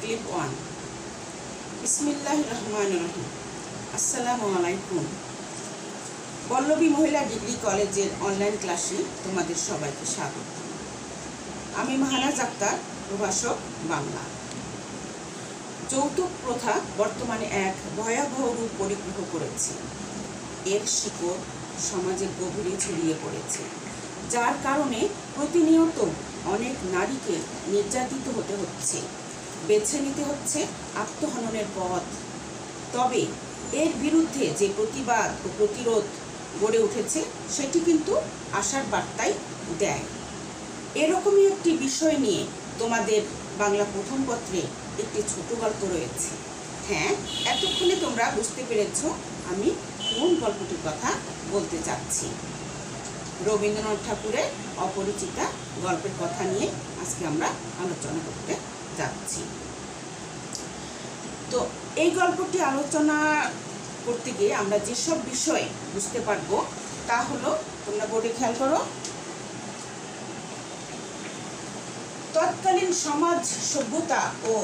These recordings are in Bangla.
ক্লিপ 1। বিসমিল্লাহির রহমানির রহিম। আসসালামু আলাইকুম। পল্লবী মহিলা ডিগ্রি কলেজের অনলাইন ক্লাসে তোমাদের সবাইকে স্বাগত। আমি মাহানাজ আক্তার, প্রভাষক, বাংলা। যৌতুক প্রথা বর্তমানে এক ভয়াবহ রূপ পরিগ্রহ করেছে। এর শিকড় সমাজের গভীরে ছড়িয়ে পড়েছে, যার কারণে প্রতিনিয়ত অনেক নারীকে নির্যাতিত হতে হচ্ছে, বেছে নিতে হচ্ছে আত্মহননের পথ। তবে এর বিরুদ্ধে যে প্রতিবাদ ও প্রতিরোধ গড়ে উঠেছে সেটি কিন্তু আশার বার্তাই দেয়। এরকমই একটি বিষয় নিয়ে তোমাদের বাংলা প্রথম পত্রে একটি ছোট গল্প রয়েছে। হ্যাঁ, এতক্ষণে তোমরা বুঝতে পেরেছ আমি কোন গল্পটির কথা বলতে চাচ্ছি। রবীন্দ্রনাথ ঠাকুরের অপরিচিতা গল্পের কথা নিয়ে আজকে আমরা আলোচনা করতে যাচ্ছি। তো এই গল্পটি আলোচনা করতে গিয়ে আমরা যেসব বিষয় বুঝতে পারবো তা হলো, তোমরা বোর্ডে খেয়াল করো, তৎকালীন সমাজ সভ্যতা ও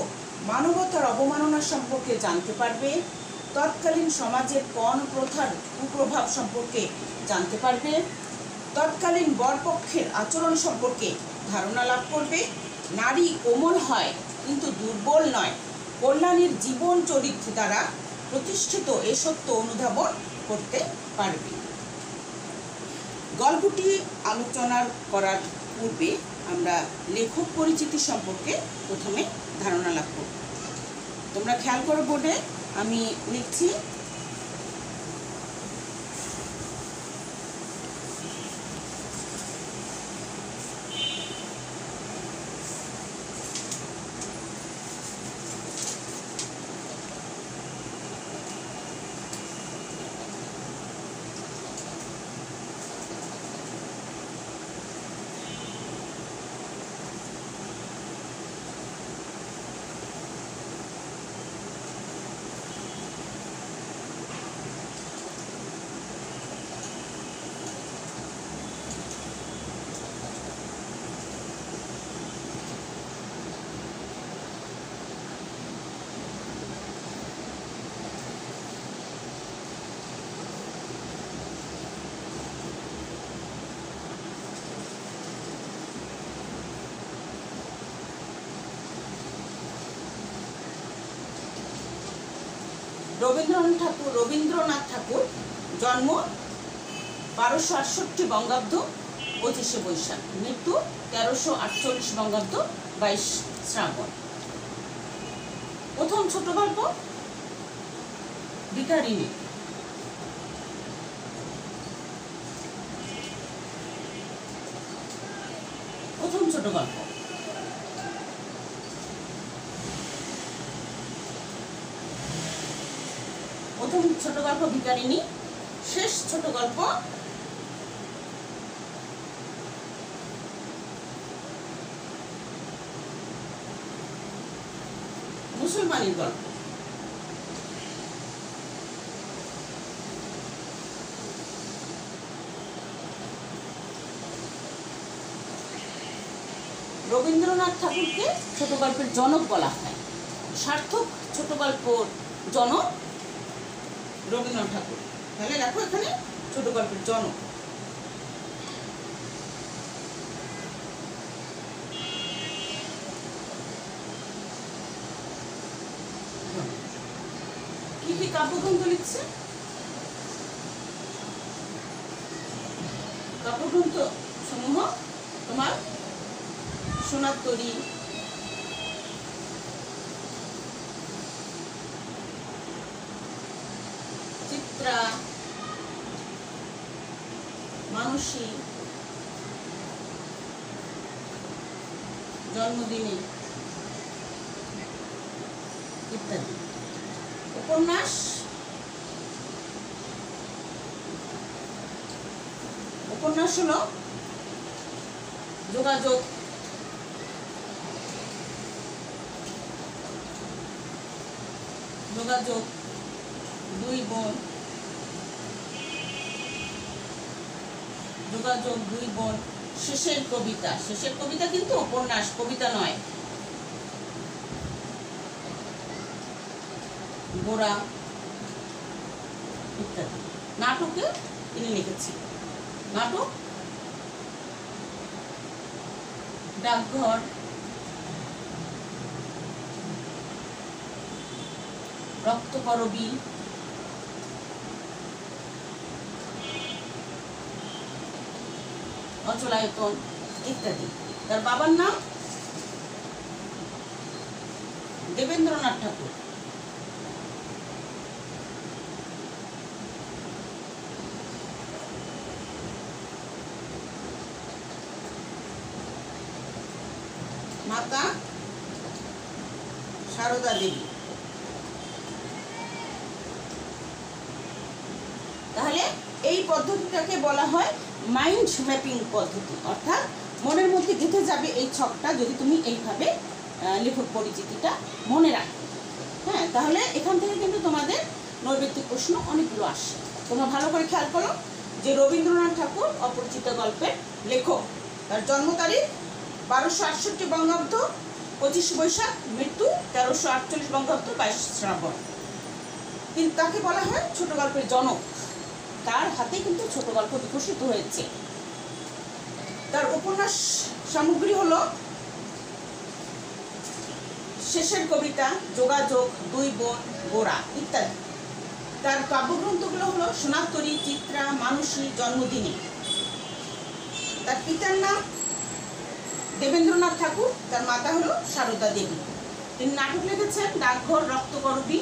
মানবতার অবমাননা সম্পর্কে জানতে পারবে, তৎকালীন সমাজের পণ প্রথার কুপ্রভাব সম্পর্কে জানতে পারবে, তৎকালীন বরপক্ষের আচরণ সম্পর্কে ধারণা লাভ করবে। নারী কোমল হয় কিন্তু দুর্বল নয়, কল্যাণীর জীবন চরিত্র দ্বারা প্রতিষ্ঠিত এ সত্য অনুধাবন করতে পারবে। গল্পটি আলোচনা করার পূর্বে আমরা লেখক পরিচিতি সম্পর্কে প্রথমে ধারণা লাভ করব। তোমরা খেয়াল করো, বোর্ডে আমি লিখছি। রবীন্দ্রনাথ ঠাকুর জন্ম 1268 বঙ্গাব্দ 25শে বৈশাখ, মৃত্যু 1348 বঙ্গাব্দ 22 শ্রাবণ। প্রথম ছোট গল্প ভিখারিনী। প্রথম ছোট গল্প ভিখারিনী। শেষ ছোট গল্প মুসলমানের গল্প। রবীন্দ্রনাথ ঠাকুরকে ছোট গল্পের জনক বলা হয়। সার্থক ছোট গল্পের জনক রবীন্দ্রনাথ ঠাকুর। তাহলে দেখো এখানে ছোট গল্পের জনক। কি কি কাব্যগ্রন্থ লিখছে? কাব্যগ্রন্থ সমূহ তোমার সোনার তরী, চিত্রা, মানসী, জন্মদিনে ইত্যাদি। উপন্যাস হলো যোগাযোগ, দুই বোন, শেষের কবিতা কিন্তু উপন্যাস, কবিতা নয়। গোরা ইত্যাদি। নাটকে তিনি লিখেছেন নাটক, ডাকঘর, রক্তকরবী, অচলায়তন ইত্যাদি। তার বাবার নাম দেবেন্দ্রনাথ ঠাকুর। মাতা সারদা দেবী। তাহলে এই পদ্ধতিটাকে বলা হয় মাইন্ড ম্যাপিং পদ্ধতি, অর্থাৎ মনের মধ্যে গেঁথে যাবে এই ছকটা যদি তুমি এইভাবে লেখক পরিচিতিটা মনে রাখো। হ্যাঁ, তাহলে এখান থেকে কিন্তু তোমাদের নৈবেত্তিক প্রশ্ন অনেকগুলো আসে। তোমরা ভালো করে খেয়াল করো যে রবীন্দ্রনাথ ঠাকুর অপরিচিত গল্পের লেখক। তার জন্ম তারিখ 1268 বঙ্গাব্দ 25 বৈশাখ, মৃত্যু 1348 বঙ্গাব্দ 22 শ্রাবণ। কিন্তু তাকে বলা হয় ছোট গল্পের জনক। তার হাতে কিন্তু ছোট গল্প বিকশিত হয়েছে। তার উপন্যাস সামগ্রী হলো শেষের কবিতা, যোগাযোগ, দুই বোন, গোরা ইত্যাদি। তার কাব্যগ্রন্থগুলো হলো সোনাতরী, চিত্রা, মানসী, জন্মদিনী। তার পিতার নাম দেবেন্দ্রনাথ ঠাকুর, তার মাতা হলো সারদা দেবী। তিনি নাটক লিখেছেন ডাকঘর, রক্তকরবী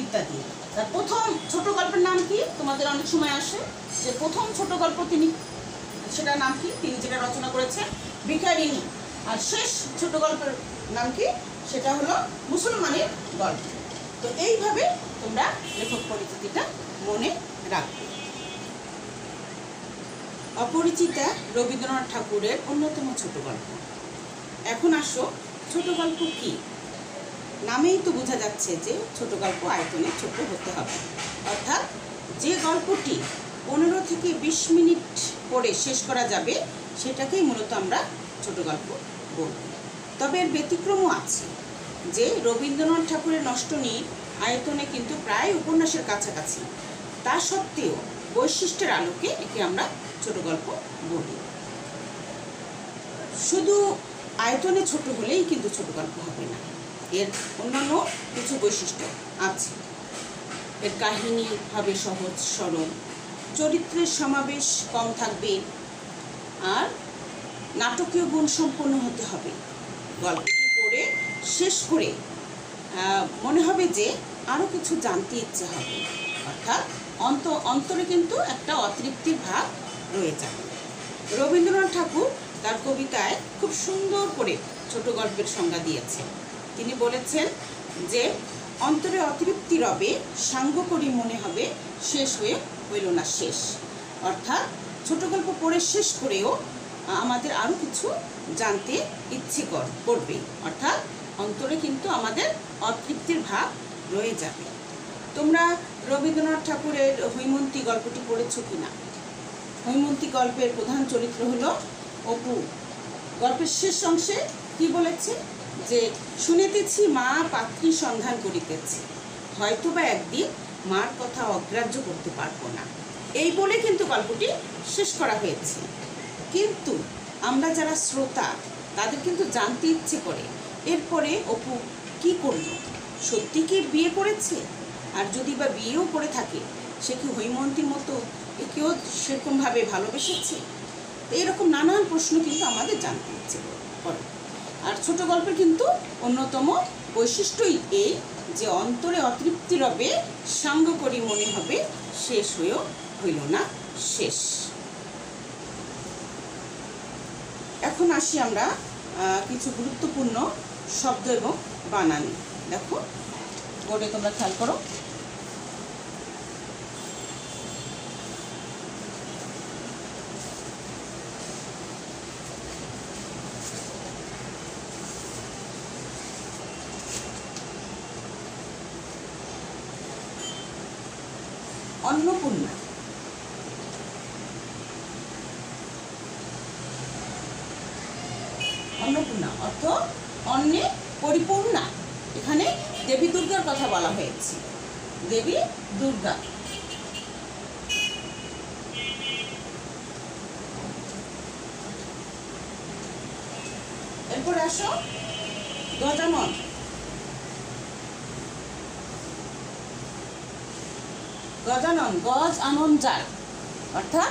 ইত্যাদি। তার প্রথম ছোট গল্পের নাম কি? তোমাদের অনেক সময় আসে যে প্রথম ছোট গল্প তিনি, সেটার নাম কি? তিনি যেটা রচনা করেছেন ভিখারিণী। আর শেষ ছোট গল্পের নাম কি? সেটা হলো মুসলমানের গল্প। তো এইভাবে তোমরা লেখক পরিচিতিটা মনে রাখবে। অপরিচিতা রবীন্দ্রনাথ ঠাকুরের অন্যতম ছোট গল্প। এখন আসো, ছোট গল্প কি? নামেই তো বোঝা যাচ্ছে যে ছোট গল্প আয়তনে ছোট হতে হবে, অর্থাৎ যে গল্পটি 15 থেকে 20 মিনিট পড়ে শেষ করা যাবে সেটাকেই মূলত আমরা ছোট গল্প বলব। তবে এর ব্যতিক্রমও আছে, যে রবীন্দ্রনাথ ঠাকুরের নষ্টনী আয়তনে কিন্তু প্রায় উপন্যাসের কাছাকাছি। তা সত্ত্বেও বৈশিষ্ট্যের আলোকে একে আমরা ছোট গল্প বলি। শুধু আয়তনে ছোট হলেই কিন্তু ছোট গল্প হবে না, এর অন্যান্য কিছু বৈশিষ্ট্য আছে। এর কাহিনী হবে সহজ সরল, চরিত্রের সমাবেশ কম থাকবে, আর নাটকীয় গুণ সম্পন্ন হতে হবে। গল্পটি পড়ে শেষ করে মনে হবে যে আরও কিছু জানতে ইচ্ছে হবে, অর্থাৎ অন্তরে কিন্তু একটা অতৃপ্তির ভাব রয়ে যাবে। রবীন্দ্রনাথ ঠাকুর তার কবিতায় খুব সুন্দর করে ছোট গল্পের সংজ্ঞা দিয়েছেন। তিনি বলেছেন যে অন্তরে অতৃপ্তি রবে, সাঙ্গ করি মনে হবে, শেষ হয়ে হইল না শেষ। অর্থাৎ ছোট গল্প পড়ে শেষ করেও আমাদের আরও কিছু জানতে ইচ্ছে করবে, অর্থাৎ অন্তরে কিন্তু আমাদের অতৃপ্তির ভাব রয়ে যাবে। তোমরা রবীন্দ্রনাথ ঠাকুরের হৈমন্তী গল্পটি পড়েছ কিনা? হৈমন্তী গল্পের প্রধান চরিত্র হলো অপু। গল্পের শেষ অংশে কি বলেছে? যে শুনিতেছি মা পাত্রী সন্ধান করিতেছে, হয়তোবা একদিন মার কথা অগ্রাহ্য করতে পারবো না, এই বলে কিন্তু গল্পটি শেষ করা হয়েছে। কিন্তু আমরা যারা শ্রোতা তাদের কিন্তু জানতে ইচ্ছে করে এরপরে অপু কি করল, সত্যি কি বিয়ে করেছে? আর যদি বা বিয়েও করে থাকে, সে কি হৈমন্তীর মতো একেও সেরকমভাবে ভালোবেসেছে? এইরকম নানান প্রশ্ন কিন্তু আমাদের জানতে ইচ্ছে করে। আর ছোট গল্পের কিন্তু অন্যতম বৈশিষ্ট্যই এই যে অন্তরে অতৃপ্তি রবে, সাঙ্গ করি মনে হবে, শেষ হয়েও হইল না শেষ। এখন আসি আমরা কিছু গুরুত্বপূর্ণ শব্দ এবং বানান। দেখো বোর্ডে তোমরা খেয়াল করো। অন্নপূর্ণা, অন্নপূর্ণা অর্থ অন্নে পরিপূর্ণা, এখানে দেবী দুর্গার কথা বলা হয়েছে, দেবী দুর্গা। এরপরে আসো গজানন। গজানন, গজ আনন যার, অর্থাৎ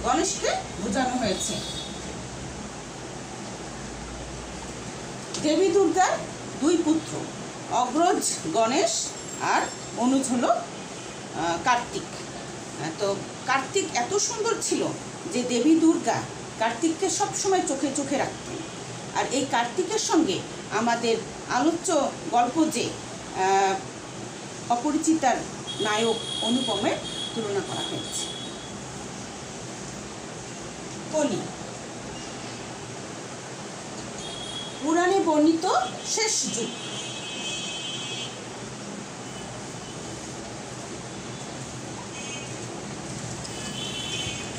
গণেশকে বোঝানো হয়েছে। দেবী দুর্গার দুই পুত্র, অগ্রজ গণেশ আর অনুজ হলো কার্তিক। তো কার্তিক এত সুন্দর ছিল যে দেবী দুর্গা কার্তিককে সবসময় চোখে চোখে রাখতেন। আর এই কার্তিকের সঙ্গে আমাদের আলোচ্য গল্প যে অপরিচিতার নায়ক অনুপমের তুলনা করা হয়েছে। কলি, পুরাণে বর্ণিত শেষ যুগ।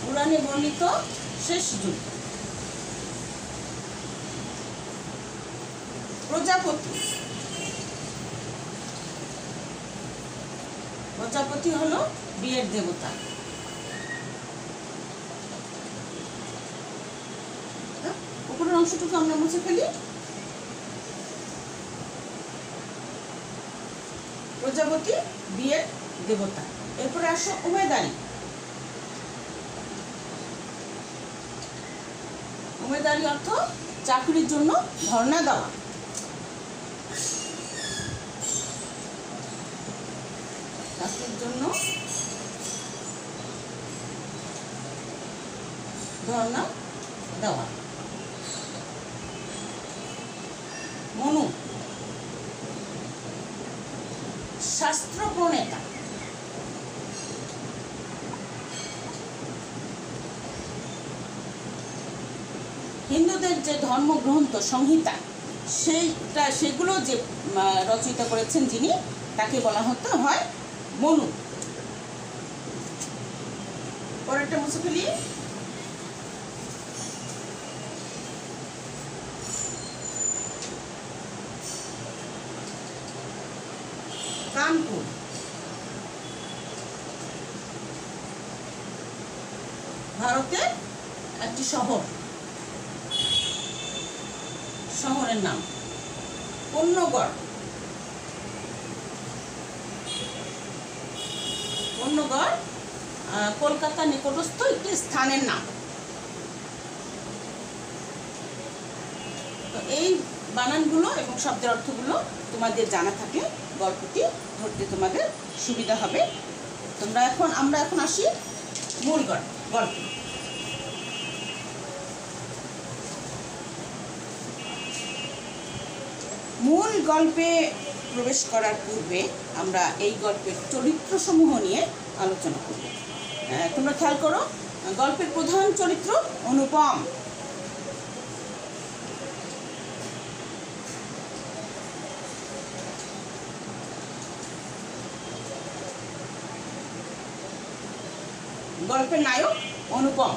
পুরাণে বর্ণিত শেষ যুগ। প্রজাপতি, প্রজাপতি হলো বিয়ের দেবতা। উপরের অংশটুকু আমরা মুছে ফেলি। প্রজাপতি বিয়ের দেবতা। এরপরে আসো উমেদারি। উমেদারি অর্থ চাকরির জন্য ধর্ণা দেওয়া। চাকরির জন্য ধর্ণা দেওয়া। মনু, শাস্ত্র প্রণেতা। হিন্দুদের যে ধর্মগ্রন্থ সংহিতা সেগুলো যে রচয়িতা করেছেন যিনি, তাকে বলা হতে হয় মনু। পরেরটা মুছে ফেলি। কানপুর, ভারতের একটি শহরের নাম। পণ্যগড়, কলকাতা নিকটস্থ একটি স্থানের নাম। তো এই বানানগুলো এবং শব্দের অর্থগুলো তোমাদের জানা থাকলে গল্পটি ধরতে তোমাদের সুবিধা হবে। আমরা এখন আসি মূল গল্প। মূল গল্পে প্রবেশ করার পূর্বে আমরা এই গল্পের চরিত্রসমূহ নিয়ে আলোচনা করব। তোমরা খেয়াল করো, গল্পের প্রধান চরিত্র অনুপম। গল্পের নায়ক অনুপম।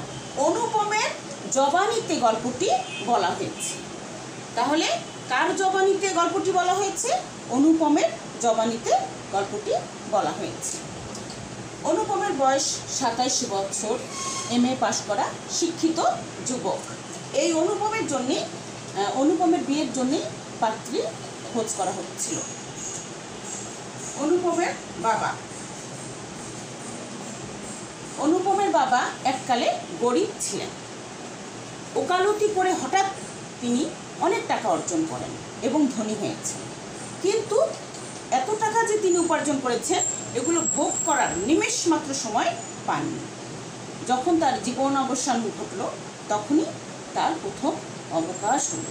অনুপমের জবানিতে গল্পটি বলা হয়েছে। তাহলে কার জবানিতে গল্পটি বলা হয়েছে? অনুপমের জবানিতে গল্পটি বলা হয়েছে। অনুপমের বয়স 27 বছর, MA পাশ করা শিক্ষিত যুবক। এই অনুপমের বিয়ের জন্যই পাত্রী খোঁজ করা হচ্ছিল। অনুপমের বাবা এককালে গরিব ছিলেন। ওকালতি করে হঠাৎ তিনি অনেক টাকা অর্জন করেন এবং ধনী হয়েছেন। কিন্তু এত টাকা যে তিনি উপার্জন করেছেন, এগুলো ভোগ করার নিমেষ মাত্র সময় পাননি। যখন তার জীবন অবসান ঘটল, তখনই তার প্রথম অবকাশ হল।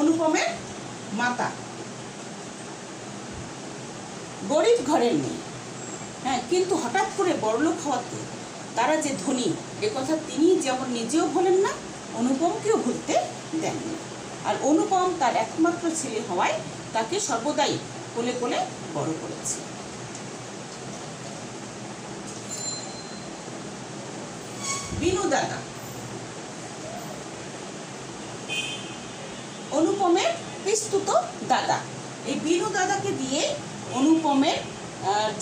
অনুপমের মাতা গরিব ঘরের মেয়ে, কিন্তু হঠাৎ করে বড়লোক হওয়াতে তারা যে ধনী, একথা তিনি যেমন নিজেও ভোলেন না, অনুপমকেও ভুলতে দেননি। আর অনুপম তার একমাত্র ছেলে হওয়ায় তাকে সর্বদাই কোলে কোলে বড় করেছে। বিনু দাদা অনুপমের পিস্তুত দাদা। এই বীরু দাদাকে দিয়ে অনুপমের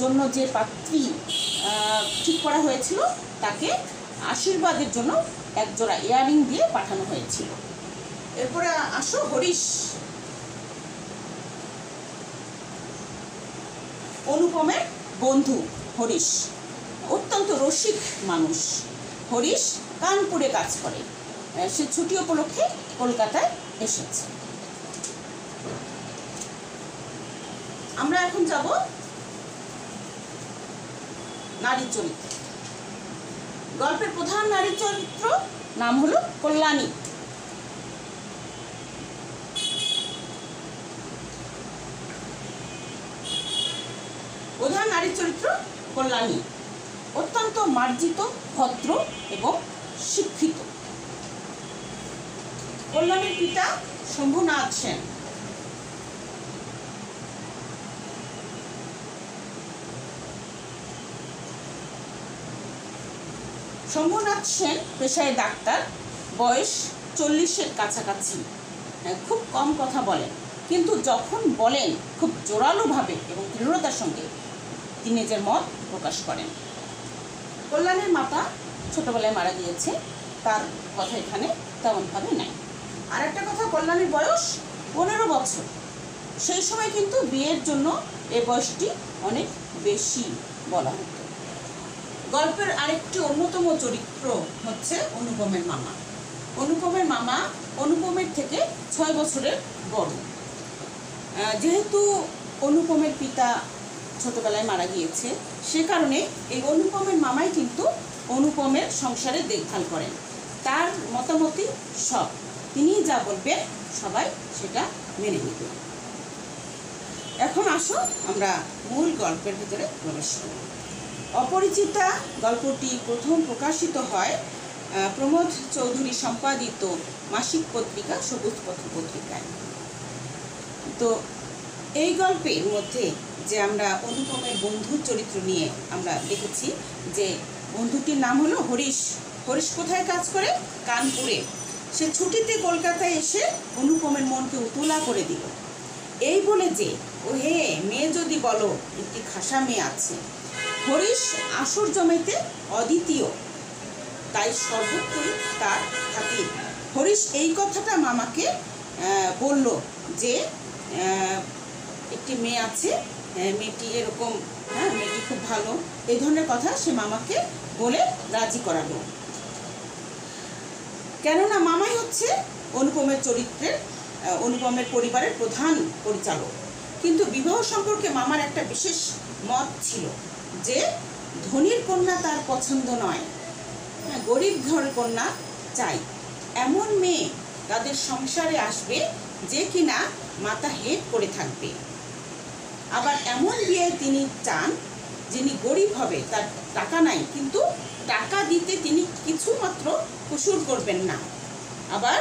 জন্য যে পাত্রী ঠিক করা হয়েছিল তাকে আশীর্বাদের জন্য একজোড়া ইয়াররিং দিয়ে পাঠানো হয়েছিল। এরপরে আসো হরিশ। অনুপমের বন্ধু হরিশ অত্যন্ত রসিক মানুষ। হরিশ কানপুরে কাজ করে, সে ছুটি উপলক্ষে কলকাতায় এসেছে। আমরা এখন যাব নারী চরিত্র। গল্পের প্রধান নারী চরিত্র নাম হলো কল্যাণী। প্রধান নারী চরিত্র কল্যাণী অত্যন্ত মার্জিত, ভদ্র এবং শিক্ষিত। কল্যাণীর পিতা শম্ভুনাথ সেন। শম্ভুনাথ সেন পেশায় ডাক্তার, বয়স 40-এর কাছাকাছি। খুব কম কথা বলেন, কিন্তু যখন বলেন খুব জোরালোভাবে এবং দৃঢ়তার সঙ্গে তিনি নিজের মত প্রকাশ করেন। কল্যাণীর মাতা ছোটবেলায় মারা গিয়েছে, তার কথা এখানে তেমনভাবে নাই। আর একটা কথা, কল্যাণীর বয়স 15 বছর। সেই সময় কিন্তু বিয়ের জন্য এই বয়সটি অনেক বেশি বলা হতো। গল্পের আরেকটি অন্যতম চরিত্র হচ্ছে অনুপমের মামা। অনুপমের মামা অনুপমের থেকে 6 বছরের বড়। যেহেতু অনুপমের পিতা ছোটবেলায় মারা গিয়েছে, সে কারণে এই অনুপমের মামাই কিন্তু অনুপমের সংসারে দেখভাল করেন। তার মতামতই সব, তিনি যা বলবেন সবাই সেটা মেনে নেবে। এখন আসো আমরা মূল গল্পের ভিতরে প্রবেশ করি। অপরিচিতা গল্পটি প্রথম প্রকাশিত হয় প্রমোদ চৌধুরী সম্পাদিত মাসিক পত্রিকা সবুজ পত্র পত্রিকায়। তো এই গল্পের মধ্যে যে আমরা অনুপমের বন্ধুর চরিত্র নিয়ে আমরা দেখেছি যে বন্ধুটির নাম হলো হরিশ। হরিশ কোথায় কাজ করে? কানপুরে। সে ছুটিতে কলকাতায় এসে অনুপমের মনকে উতলা করে দিল, এই বলে যে, ও হে মেয়ে যদি বলো একটি খাসা মেয়ে আছে। হরিশ আসর জমাইতে অদ্বিতীয়, তাই সর্বত্রই তার খাতির। হরিশ এই কথাটা মামাকে বলল যে একটি মেয়ে আছে, মেয়েটি এরকম, মেয়েটি খুব ভালো, এই ধরনের কথা সে মামাকে বলে রাজি করালো। কেননা মামাই হচ্ছে অনুপমের চরিত্রের, অনুপমের পরিবারের প্রধান পরিচালক। কিন্তু বিবাহ সম্পর্কে মামার একটা বিশেষ মত ছিল যে ধনীর কন্যা তার পছন্দ নয়, গরিব ঘরের কন্যা চাই। এমন মেয়ে তাদের সংসারে আসবে যে কিনা মাথা হেট করে থাকবে। আবার এমন বিয়ে তিনি চান যিনি গরিব হবে, তার টাকা নাই, কিন্তু টাকা দিতে তিনি কিছু মাত্র কুসুর করবেন না। আবার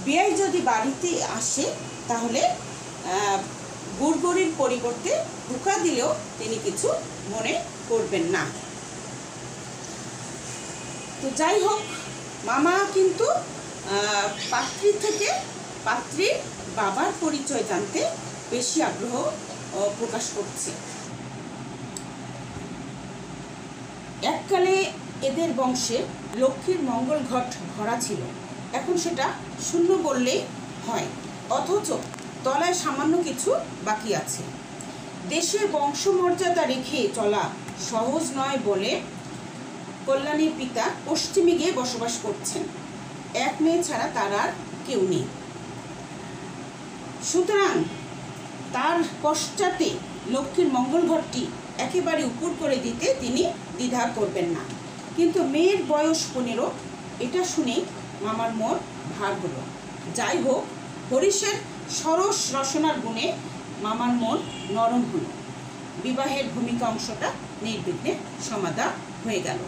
বিয়ে যদি বাড়িতে আসে তাহলে গুড়গুড়ির পরিবর্তে ধোঁকা দিলেও তিনি কিছু মনে করবেন না। তো যাই হোক, মামা কিন্তু পাত্রীর থেকে পাত্রীর বাবার পরিচয় জানতে বেশি আগ্রহ প্রকাশ করছে। এককালে এদের বংশে লক্ষ্মীর মঙ্গল ঘট ভরা ছিল, এখন সেটা শূন্য বললেই হয়, অথচ তলায় সামান্য কিছু বাকি আছে। দেশের বংশমর্যাদা রেখে চলা সহজ নয় বলে কল্যাণীর পিতা পশ্চিমে গিয়ে বসবাস করছেন। এক মেয়ে ছাড়া তার আর কেউ নেই। সুতরাং তার পশ্চাতে লক্ষ্মীর মঙ্গল ঘরটি একেবারে উপর করে দিতে তিনি দ্বিধা করবেন না। কিন্তু মেয়ের বয়স 15, এটা শুনেই মামার মন ভার হলো। যাই হোক, হরিশের সরস রসনার গুণে মামার মন নরম হলো। বিবাহের ভূমিকা অংশটা নির্বিঘ্নে সমাধান হয়ে গেল।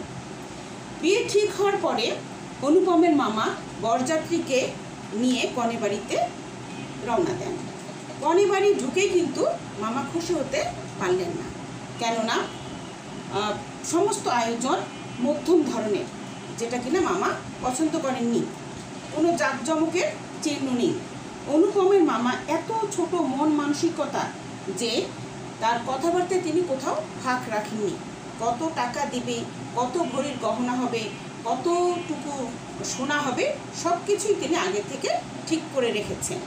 বিয়ে ঠিক হওয়ার পরে অনুপমের মামা বরযাত্রীকে নিয়ে কনে বাড়িতে রওনা দেন। কনে বাড়ি ঢুকেই কিন্তু মামা খুশি হতে পারলেন না, কেননা সমস্ত আয়োজন মধ্যম ধরনের, যেটা কিনা মামা পছন্দ করেননি। কোনো জাঁকজমকের চিহ্ন নেই। অনুপমের মামা এত ছোট মন মানসিকতা যে তার কথাবার্তায় তিনি কোথাও ফাঁক রাখেননি। কত টাকা দিবে, কত ভরির গহনা হবে, কতটুকু সোনা হবে, সব কিছুই তিনি আগে থেকে ঠিক করে রেখেছেন।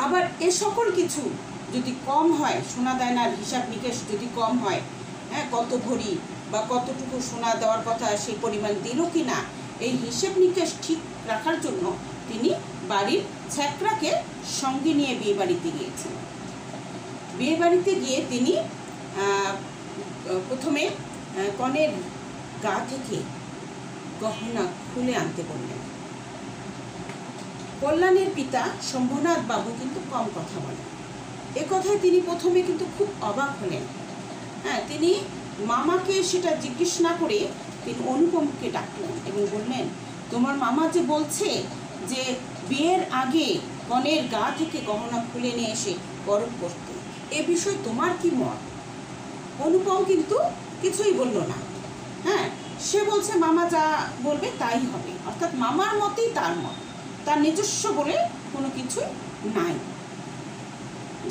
আবার এ সকল কিছু যদি কম হয়, সোনা দায়নার হিসাব নিকেশ যদি কম হয়, হ্যাঁ, কত ভরি বা কতটুকু সোনা দেওয়ার কথা সেই পরিমাণ দিল কি না, এই হিসেব নিকেশ ঠিক রাখার জন্য তিনি বাড়ির ছ্যাকরাকে সঙ্গে নিয়ে বিয়ে বাড়িতে গিয়েছেন। বিয়ে বাড়িতে গিয়ে তিনি প্রথমে কনের গা থেকে গহনা খুলে আনতে বললেন। কল্যাণের পিতা শম্ভুনাথ বাবু কিন্তু কম কথা বলেন। এ কথায় তিনি প্রথমে কিন্তু খুব অবাক হলেন। হ্যাঁ, তিনি মামাকে সেটা জিজ্ঞেস না করে তিনি অনুপমকে ডাকলেন এবং বললেন, তোমার মামা যে বলছে যে বিয়ের আগে কনের গা থেকে গহনা খুলে নিয়ে এসে পরব করতে, এ বিষয়ে তোমার কি মত? অনুপম কিন্তু কিছুই বলল না। হ্যাঁ, সে বলছে মামা যা বলবে তাই হবে, অর্থাৎ মামার মতেই তার মত, তার নিজস্ব বলে কোনো কিছুই নাই।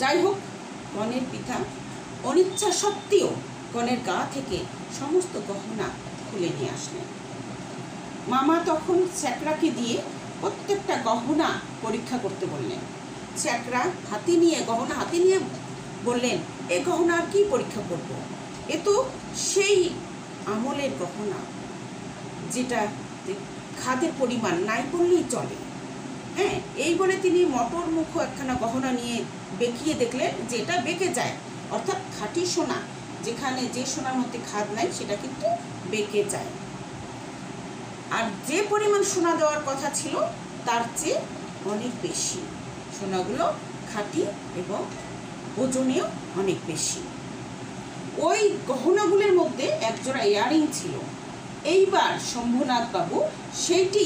যাই হোক, কনের পিতা অনিচ্ছা সত্ত্বেও কনের গা থেকে সমস্ত গহনা খুলে নিয়ে আসলেন। মামা তখন ছ্যাকরাকে দিয়ে প্রত্যেকটা গহনা পরীক্ষা করতে বললেন। ছ্যাকরা গহনা হাতে নিয়ে বললেন, এ গহনা আর কি পরীক্ষা করব, এ তো সেই আমলের গহনা যেটা খাদের পরিমাণ নাই বললেই চলে। হ্যাঁ, এই বলে তিনি মটর মুখ একখানা গহনা নিয়ে বেঁকিয়ে দেখলেন যে এটা বেঁকে যায়, অর্থাৎ খাঁটি সোনা, যেখানে যে সোনার মধ্যে খাদ নাই সেটা কিন্তু বেঁকে যায়। আর যে পরিমাণ সোনা দেওয়ার কথা ছিল তার চেয়ে অনেক বেশি সোনাগুলো খাঁটি এবং ওজনেও অনেক বেশি। ওই গহনাগুলোর মধ্যে একজোড়া ইয়ারিং ছিল। এইবার শম্ভুনাথ বাবু সেইটি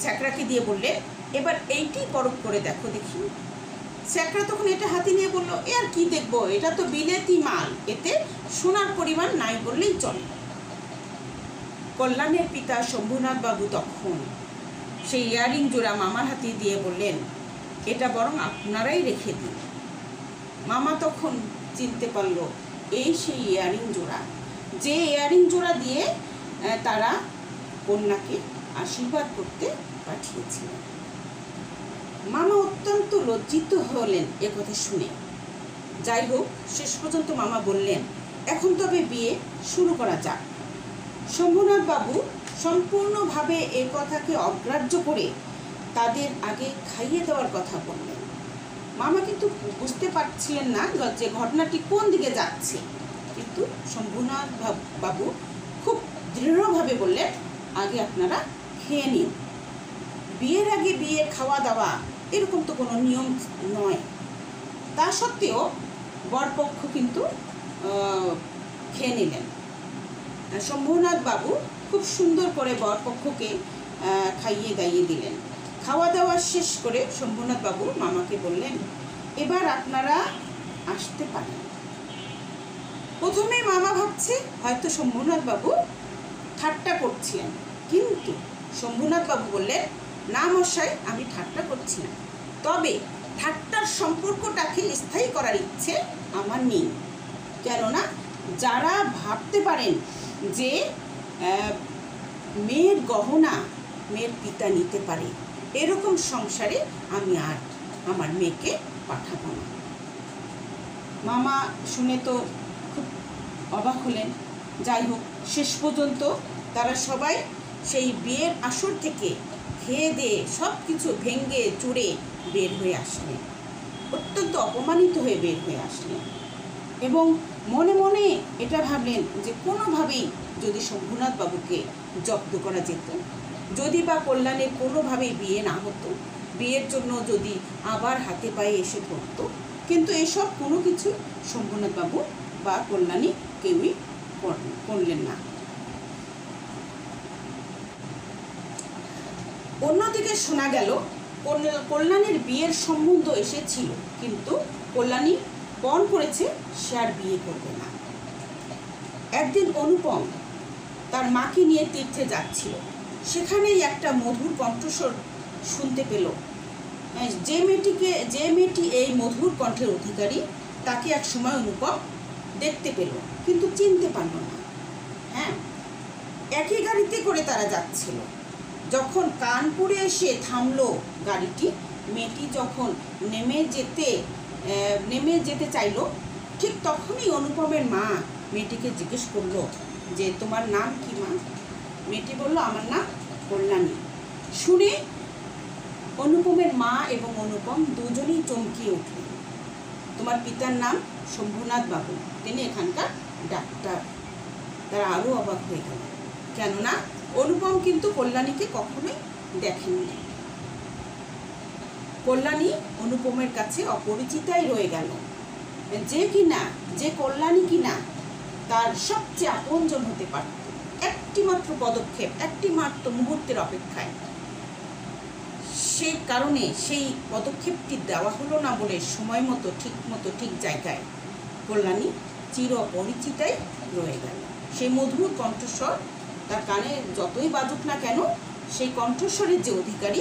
ছ্যাকরাকে দিয়ে বললেন, এবার এইটি পরখ করে দেখো দেখি। ছ্যাকরা তখন এটা হাতে নিয়ে বলল, এ আর কি দেখবো, এটা তো বিলেতি মাল, এতে সোনার পরিমাণ নাই বললেই চলে। কল্যাণের পিতা শম্ভুনাথ বাবু তখন সেই ইয়ারিং জোড়া মামার হাতে দিয়ে বললেন, এটা বরং আপনারাই রেখে দিন। মামা তখন চিনতে পারল এই সেই ইয়ারিং জোড়া, যে ইয়ারিং জোড়া দিয়ে তারা কন্যাকে আশীর্বাদ করতে পাঠিয়েছিলেন। মামা অত্যন্ত লজ্জিত হলেন এ কথা শুনে। যাই হোক, শেষ পর্যন্ত মামা বললেন, এখন তবে বিয়ে শুরু করা যাক। শম্ভুনাথ বাবু সম্পূর্ণভাবে এ কথাকে অগ্রাহ্য করে তাদের আগে খাইয়ে দেওয়ার কথা বললেন। মামা কিন্তু বুঝতে পারছিলেন না যে ঘটনাটি কোন দিকে যাচ্ছে, কিন্তু শম্ভুনাথ বাবু খুব দৃঢ়ভাবে বললেন, আগে আপনারা খেয়ে নিন। বিয়ের আগে বিয়ের খাওয়া দাওয়া এরকম তো কোনো নিয়ম নয়। তা সত্ত্বেও বরপক্ষ কিন্তু খেয়ে নিলেন। শম্ভুনাথ বাবু খুব সুন্দর করে বরপক্ষকে খাইয়ে দাইয়ে দিলেন। খাওয়া দাওয়া শেষ করে শম্ভুনাথ বাবু মামাকে বললেন, এবার আপনারা আসতে পারেন। প্রথমে মামা ভাবছে হয়তো শম্ভুনাথ বাবু ঠাট্টা করছিলেন, কিন্তু শম্ভুনাথ বাবু বললেন, না মশাই, আমি ঠাট্টা করছি না, তবে ঠাট্টার সম্পর্কটাকে স্থায়ী করার ইচ্ছে আমার নেই। কেননা যারা ভাবতে পারেন যে মেয়ের গহনা মেয়ের পিতা নিতে পারে, এরকম সংসারে আমি আর আমার মেয়েকে পাঠাবো না। মামা শুনে তো খুব অবাক হলেন। যাই হোক, শেষ পর্যন্ত তারা সবাই সেই বিয়ের আসর থেকে খেয়ে দিয়ে সব কিছু ভেঙে চুড়ে বের হয়ে আসলেন। অত্যন্ত অপমানিত হয়ে বের হয়ে আসলেন এবং মনে মনে এটা ভাবলেন যে কোনোভাবেই যদি শম্ভুনাথ বাবুকে জব্দ করা যেত, যদি বা কল্যাণের কোনোভাবেই বিয়ে না হতো, বিয়ের জন্য যদি আবার হাতে পায়ে এসে পড়তো, কিন্তু এসব কোনো কিছু শম্ভুনাথ বাবু বা কল্যাণী কেউই করলেন না। অন্যদিকে শোনা গেল কল্যাণীর বিয়ের সম্বন্ধ এসেছিল, কিন্তু কল্যাণী পণ করেছে সে আর বিয়ে করবে না। একদিন অনুপম তার মাকে নিয়ে তীর্থে যাচ্ছিল। সেখানেই একটা মধুর কণ্ঠস্বর শুনতে পেল। যে মেয়েটি এই মধুর কণ্ঠের অধিকারী, তাকে এক সময় অনুপম দেখতে পেল, কিন্তু চিনতে পারল না। হ্যাঁ, একই গাড়িতে করে তারা যাচ্ছিল। যখন কানপুরে এসে থামলো গাড়িটি, মেয়েটি যখন নেমে যেতে চাইল, ঠিক তখনই অনুপমের মা মেয়েটিকে জিজ্ঞেস করলো যে তোমার নাম কি মা? মেয়েটি বলল আমার নাম কল্যাণী। শুনে অনুপমের মা এবং অনুপম দুজনেই চমকিয়ে উঠল। তোমার পিতার নাম শম্ভুনাথ বাবু, তিনি এখানকার ডাক্তার। তারা আরও অবাক হয়ে গেল, কেননা অনুপম কিন্তু কল্যাণীকে কখনোই দেখেননি। কল্যাণী অনুপমের কাছে অপরিচিতাই রয়ে গেল, যে কল্যাণী কিনা তার সবচেয়ে আপনজন হতে পারত। একটি মাত্র পদক্ষেপ, একটি মাত্র মুহূর্তের অপেক্ষায়। সে কারণে সেই পদক্ষেপটি দেওয়া হলো না বলে সময় মতো ঠিক জায়গায় কল্যাণী চির অপরিচিতাই রয়ে গেল। সেই মধুর কণ্ঠস্বর তার কানে যতই বাজুক না কেন, সেই কণ্ঠস্বরের যে অধিকারী,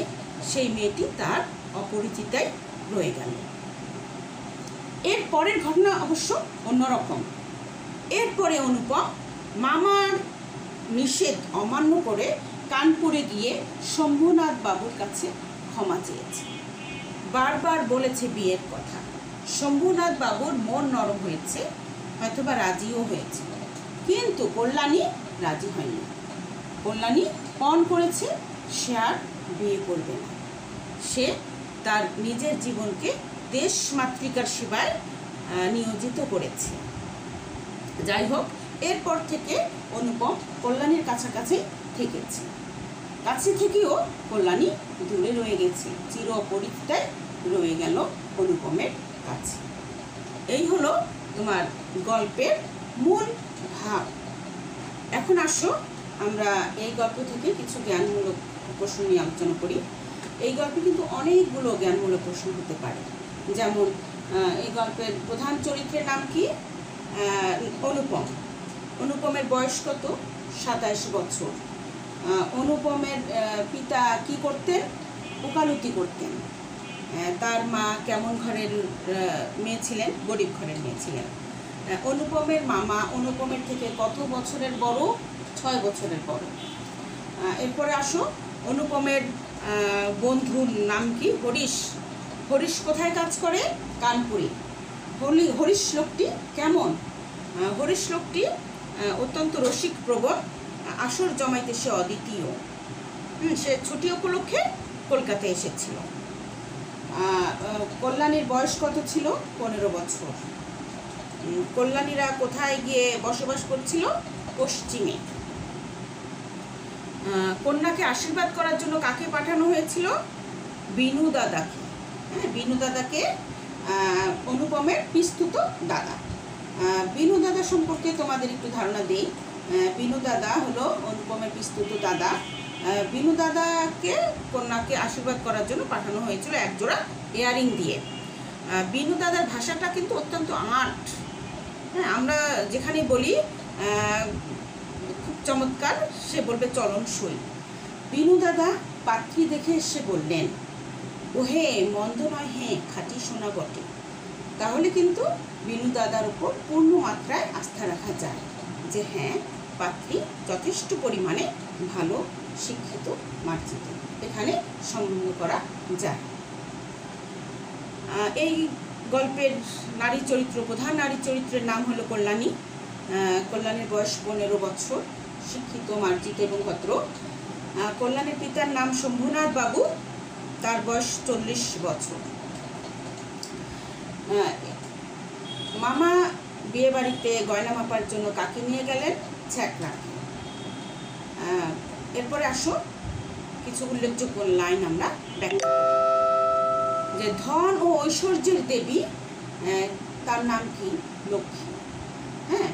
সেই মেয়েটি তার অপরিচিতাই রয়ে গেল। এর পরের ঘটনা অবশ্য অন্যরকম। এরপরে অনুপম মামার নিষেধ অমান্য করে কানপুরে গিয়ে শম্ভুনাথ বাবুর কাছে ক্ষমা চেয়েছে। বারবার বলেছে বিয়ের কথা। শম্ভুনাথ বাবুর মন নরম হয়েছে, হয়তোবা রাজিও হয়েছে, কিন্তু কল্যাণী রাজি হয়নি। কল্যাণী পণ করেছে সে আর বিয়ে করবে না। সে তার নিজের জীবনকে দেশ মাতৃকার সেবায় নিয়োজিত করেছে। যাই হোক, এরপর থেকে অনুপম কল্যাণীর কাছাকাছি থেকেছে। কাছে থেকেও কল্যাণী দূরে রয়ে গেছে, চির অপরিচিতায় রয়ে গেল অনুপমের কাছে। এই হলো তোমার গল্পের মূল ভাব। এখন আসো আমরা এই গল্প থেকে কিছু জ্ঞানমূলক প্রশ্ন নিয়ে আলোচনা করি। এই গল্পে কিন্তু অনেকগুলো জ্ঞানমূলক প্রশ্ন হতে পারে। যেমন এই গল্পের প্রধান চরিত্রের নাম কি? অনুপম। অনুপমের বয়স কত? 27 বছর। অনুপমের পিতা কি করতেন? ওকালতি করতেন। তার মা কেমন ঘরের মেয়ে ছিলেন? গরিব ঘরের মেয়ে ছিলেন। অনুপমের মামা অনুপমের থেকে কত বছরের বড়? 6 বছরের বড়। এরপরে আসো, অনুপমের বন্ধুর নাম কি? হরিশ। হরিশ কোথায় কাজ করে? কানপুরে। হরিশ লোকটি কেমন? হরিশ লোকটি অত্যন্ত রসিক প্রবণ, আসর জমাইতে সে অদ্বিতীয়। সে ছুটি উপলক্ষে কলকাতায় এসেছিল। কল্যাণীর বয়স কত ছিল? 15 বছর। কল্যাণীরা কোথায় গিয়ে বসবাস করছিল? পশ্চিমে। কন্যাকে আশীর্বাদ করার জন্য কাকে পাঠানো হয়েছিল? বিনু দাদাকে। হ্যাঁ, বিনু দাদাকে, অনুপমের পিস্তুত দাদা। বিনু দাদা সম্পর্কে তোমাদের একটু ধারণা দিই। বিনু দাদা হলো অনুপমের পিস্তুত দাদা। বিনু দাদাকে কন্যাকে আশীর্বাদ করার জন্য পাঠানো হয়েছিল একজোড়া ইয়ারিং দিয়ে। বিনু দাদার ভাষাটা কিন্তু অত্যন্ত আর্ট। হ্যাঁ, আমরা যেখানে বলি খুব চমৎকার, সে বলবে চলনসই। বিনু দাদা পাত্রী দেখে এসে বললেন, ওহে মন্দ নয়, হ্যাঁ খাঁটি সোনা বটে। তাহলে কিন্তু বিনু দাদার উপর পূর্ণ মাত্রায় আস্থা রাখা যায় যে হ্যাঁ, পাত্রী যথেষ্ট পরিমাণে ভালো, শিক্ষিত, মার্জিত, এখানে সম্বন্ধ করা যায়। এই গল্পের নারী চরিত্র, প্রধান নারী চরিত্রের নাম হলো কল্যাণী। কল্যাণীর বয়স 15 বছর, শিক্ষিত, মার্জিত এবং ভদ্র। কল্যাণীর পিতার নাম শম্ভুনাথ বাবু, তার বয়স 40 বছর। মামা বিয়ে বাড়িতে গয়না মাপার জন্য কাকে নিয়ে গেলেন? ছ্যাকরাকে। এরপরে আসো, কিছু উল্লেখযোগ্য লাইন আমরা ব্যাখ্যা করি। যে ধন ও ঐশ্বর্যের দেবী, তার নাম কি? লক্ষ্মী। হ্যাঁ,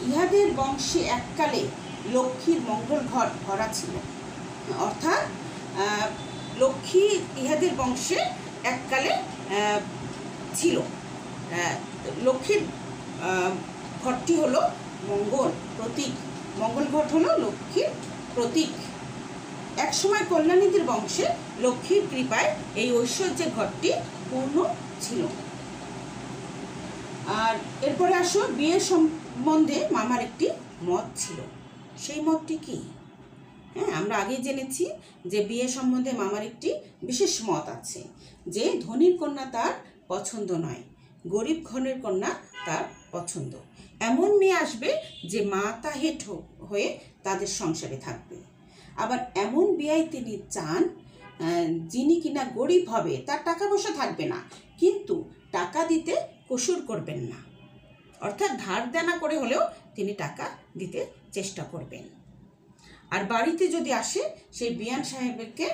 ইহাদের বংশে এককালে লক্ষ্মীর মঙ্গল ঘর ভরা ছিল। অর্থাৎ লক্ষ্মী ইহাদের বংশে এককালে ছিল। লক্ষ্মীর ঘরটি হলো মঙ্গল প্রতীক। মঙ্গল ঘট হলো লক্ষ্মীর প্রতীক। একসময় কল্যাণীদের বংশে লক্ষ্মীর কৃপায় এই ঐশ্বর্যের ঘরটি পূর্ণ ছিল। আর এরপরে আসো, বিয়ের সম্বন্ধে মামার একটি মত ছিল। সেই মতটি কি? হ্যাঁ, আমরা আগেই জেনেছি যে বিয়ে সম্বন্ধে মামার একটি বিশেষ মত আছে, যে ধনীর কন্যা তার পছন্দ নয়, গরিব ঘরের কন্যা তার পছন্দ। এমন মেয়ে আসবে যে মাতা হেট হয়ে তাদের সংসারে থাকবে। আবার এমন বিয়ে তিনি চান যিনি কিনা গরিব হবে, তার টাকা পয়সা থাকবে না, কিন্তু টাকা দিতে কসুর করবেন না, অর্থাৎ ধার দেনা করে হলেও তিনি টাকা দিতে চেষ্টা করবেন। আর বাড়িতে যদি আসে, সেই বিয়ান সাহেবকে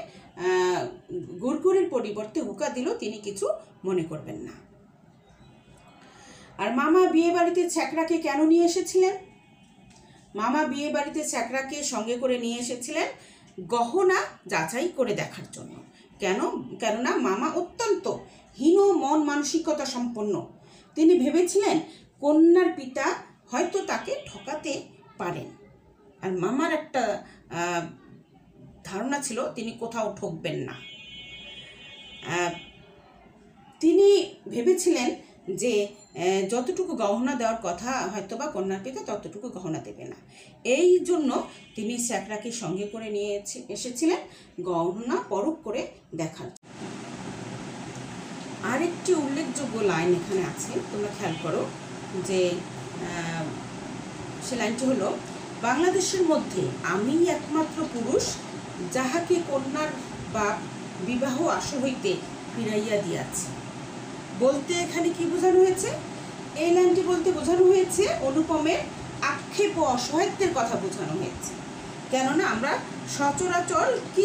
গুড়গুড়ির পরিবর্তে হুকা দিল, তিনি কিছু মনে করবেন না। আর মামা বিয়ে বাড়িতে ছ্যাকরাকে কেন নিয়ে এসেছিলেন? মামা বিয়ে বাড়িতে ছ্যাকরাকে সঙ্গে করে নিয়ে এসেছিলেন গহনা যাচাই করে দেখার জন্য। কেননা মামা অত্যন্ত হীন মন মানসিকতা সম্পন্ন। তিনি ভেবেছিলেন কন্যার পিতা হয়তো তাকে ঠকাতে পারেন। আর মামার একটা ধারণা ছিল তিনি কোথাও ঠকবেন না। তিনি ভেবেছিলেন যে যতটুকু গহনা দেওয়ার কথা হয়তো বা কন্যার পিতা ততটুকু গহনা দেবে না। এই জন্য তিনি ছ্যাকরাকে সঙ্গে করে নিয়ে এসেছিলেন গহনা পরখ করে দেখার। আরেকটি উল্লেখযোগ্য লাইন এখানে আছে, তোমরা খেয়াল করো, যে সে লাইনটি হলো, বাংলাদেশের মধ্যে আমি একমাত্র পুরুষ যাহাকে কন্যার বাপ বিবাহ আসর হইতে ফিরাইয়া দিয়াছে। বলতে এখানে কি বোঝানো হয়েছে? এই লাইনটি বলতে বোঝানো হয়েছে অনুপমের আক্ষেপ ও অসহায়ত্বের কথা বোঝানো হয়েছে। কেননা আমরা সচরাচর কি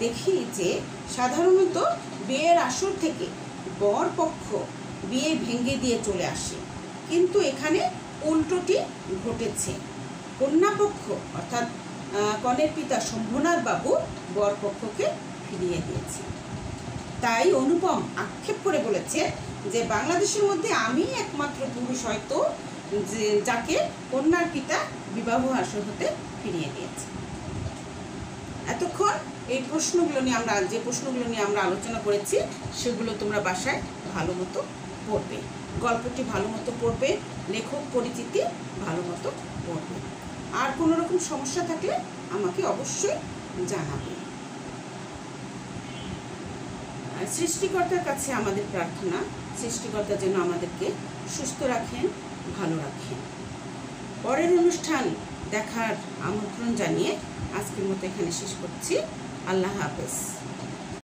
দেখি যে সাধারণত বিয়ের আসর থেকে বর পক্ষ বিয়ে ভেঙে দিয়ে চলে আসে, কিন্তু এখানে উল্টোটি ঘটেছে। কন্যাপক্ষ অর্থাৎ কনের পিতা শম্ভুনাথ বাবু বর পক্ষকে ফিরিয়ে দিয়েছে। তাই অনুপম আক্ষেপ করে বলেছে যে বাংলাদেশের মধ্যে আমি একমাত্র পুরুষ হয়তো যে যাকে কন্যার পিতা বিবাহ আসর হতে ফিরিয়ে দিয়েছে। এতক্ষণ এই প্রশ্নগুলো নিয়ে আমরা আলোচনা করেছি, সেগুলো তোমরা বাসায় ভালো মতো পড়বে, গল্পটি ভালো মতো পড়বে, লেখক পরিচিতি ভালো মতো পড়বে। আর কোনো রকম সমস্যা থাকলে আমাকে অবশ্যই জানাবে। সৃষ্টিকর্তার কাছে আমাদের প্রার্থনা, সৃষ্টিকর্তা যেন আমাদেরকে সুস্থ রাখেন, ভালো রাখেন। পরের অনুষ্ঠান দেখার আমন্ত্রণ জানিয়ে আজকের মতো এখানে শেষ করছি। আল্লাহ হাফেজ।